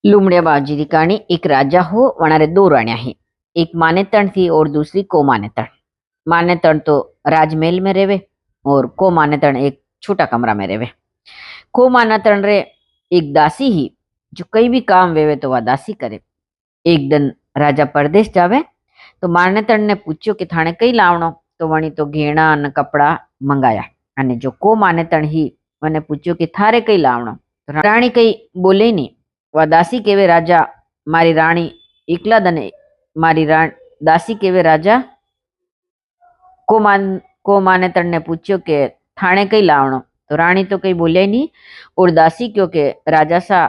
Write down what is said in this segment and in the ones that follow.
लुमड़िया बाजी की कहानी। एक राजा हो, वनारे दो रानियां ही। एक मानेतन थी और दूसरी को मानेतन। मानेतन तो राजमहल में रेवे और को मानेतन एक छोटा कमरा में रेवे। को मानेतन रे एक दासी ही, जो कई भी काम वेवे तो वह दासी करे। एक दिन राजा परदेश जावे तो मानेतन ने पूछ्यो कि थाने कई लावणो, तो वणी तो घेणा अने कपड़ा मंगाया। अने जो को मानेतन ही वने पूछ्यो कि थारे कई लावणो, तो राणी कई बोले नहीं। वह दासी केवे राजा मारी राणी एकला दने मारी दासी केवे राजा को मानेतन ने पूछ्यो कि थाने कई लावणो, तो राणी तो कई बोले नहीं। और दासी क्यों के राजा सा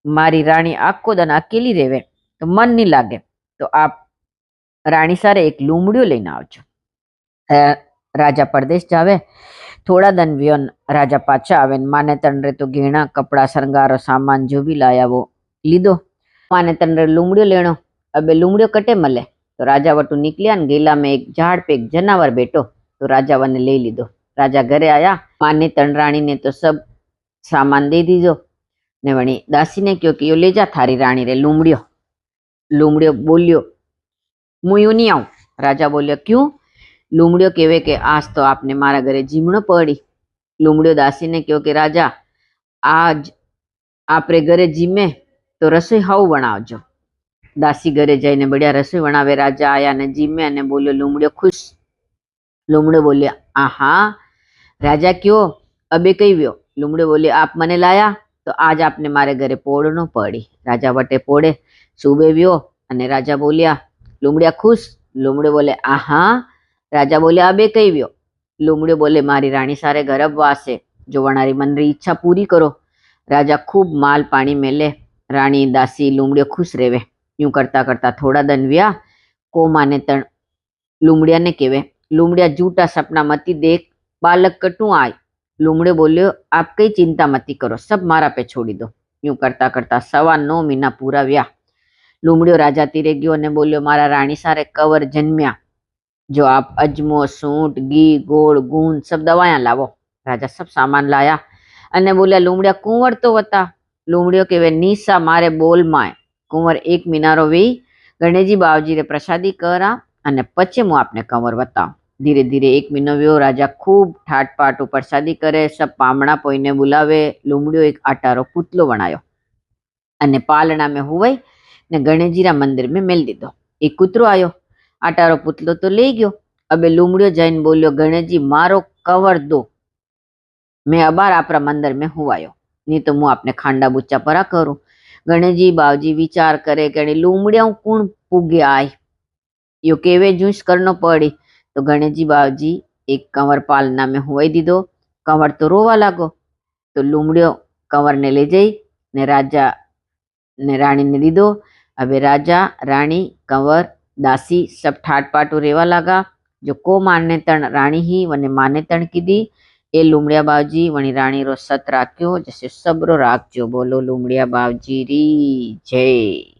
मारी राणी आखो दिन अकेली रेवे तो मन नहीं लागे, तो आप राणी सारे एक लूमड़ियो लईने आवजो। राजा परदेश जावे, थोड़ा दिन व्योन राजा पाछा आवे। मानेतन रे तो घेणा कपड़ा श्रृंगार सामान जो भी लाया वो लीधो। मानेतन रे लूमड़ियो लेनो। अबे लूमड़ियो कटे मले, तो राजा वटू निकलिया ने गेला में एक झाड़ पे एक जनावर बैठो, तो राजा वने ले लीधो। राजा घरे आया, मानेतन राणी ने तो सब सामान दे दीधो ने वणी दासी ने क्यों कि यो ले जा थारी राणी रे लूमड़ियो। लूमड़ियो बोलियो मुँ यूं नहीं आऊं। राजा बोलियो क्यों? लूमड़ियो केवे के आज तो आपने मारा घरे जीमणो पड़ी। लूमड़ियो दासी ने क्यों कि राजा आज आपरे घरे जीमे तो रसोई हाउ बनावजो। दासी घरे जाइने बढ़िया रसोई बनावे। राजा आया ने जीमे अने बोलियो लूमड़ियो खुश। लूमड़ियो बोलिया आहा राजा क्यों अबे कई व्यो? लूमड़ियो बोलियो आप मने लाया तो आज आपने मारे घरे पोड़नो पड़ी। राजा वटे पोड़े सुबे व्यो अने राजा बोलिया लूमड़िया खुश। लूमड़ियो बोले आहा। राजा बोलिया अबे कई व्यो? लूमड़ियो बोले मारी राणी सारे गर्भवास है, जो वणारी मन री इच्छा पूरी करो। राजा खूब माल पानी मेले, राणी दासी लूमड़ियो खुश रेवे। यूं करता करता थोड़ा दिन व्या। को मानेतन लूमड़िया ने केवे लूमड़िया झूठा सपना मती देख, बालक कटू आय। लूमड़ियो बोलियो आप कई चिंता मती करो, सब मारा पे छोड़ी दो। यूं करता करता 9.25 महीना पूरा व्या। लूमड़ियो राजा तीरे गयो ने बोलियो मारा राणी सारे कवर जन्म्या, जो आप अजमो सूंठ घी गोड़ गूंद सब दवाया लावो। राजा सब सामान लाया अने बोलिया लूमड़िया कुंवर तो वता। लूमड़ियो केवे नीसा मारे बोल माए कुंवर एक मीनारो वे गणेशजी बावजी रे प्रसादी करा अने पछे मु आपने कंवर बताऊं। धीरे धीरे एक महीनो व्यो। राजा खूब ठाट पाट प्रसादी करे, सब पामणा पोईने बुलावे। लूमड़ियो एक आटारो पुतलो बनायो अने पालना में हुवई ने गणेशजी रा मंदिर में मेल दीधो। एक कुतरो आयो, आटारो पुतलो तो ले गयो। अबे लूमड़ियो जैन बोलियो गणेशजी मारो कंवर दो, मैं अबार आपरा मंदिर में हुवायो, नहीं तो मुँ आपने खांडा बुच्चा परा करूं। गणेशजी बावजी विचार करे कि लूमड़िया कौन पुगे आय, यो केवे जूस करनो पड़ी। तो गणेशजी बावजी एक कंवर पालना में हुवाई दीधो। कंवर तो रोवा लागो, तो लूमड़ियो कंवर ने ले जाई ने राजा ने राणी ने दीधो। अबे राजा राणी कंवर दासी सब ठाट पाटू रेवा लागा। जो को मानेतण राणी ही वने मानेतण कीधी ए लूमड़िया बावजी वणी राणी रो सत राख्यो, जैसे सबरो राखजो। बोलो लूमड़िया बावजी री जय।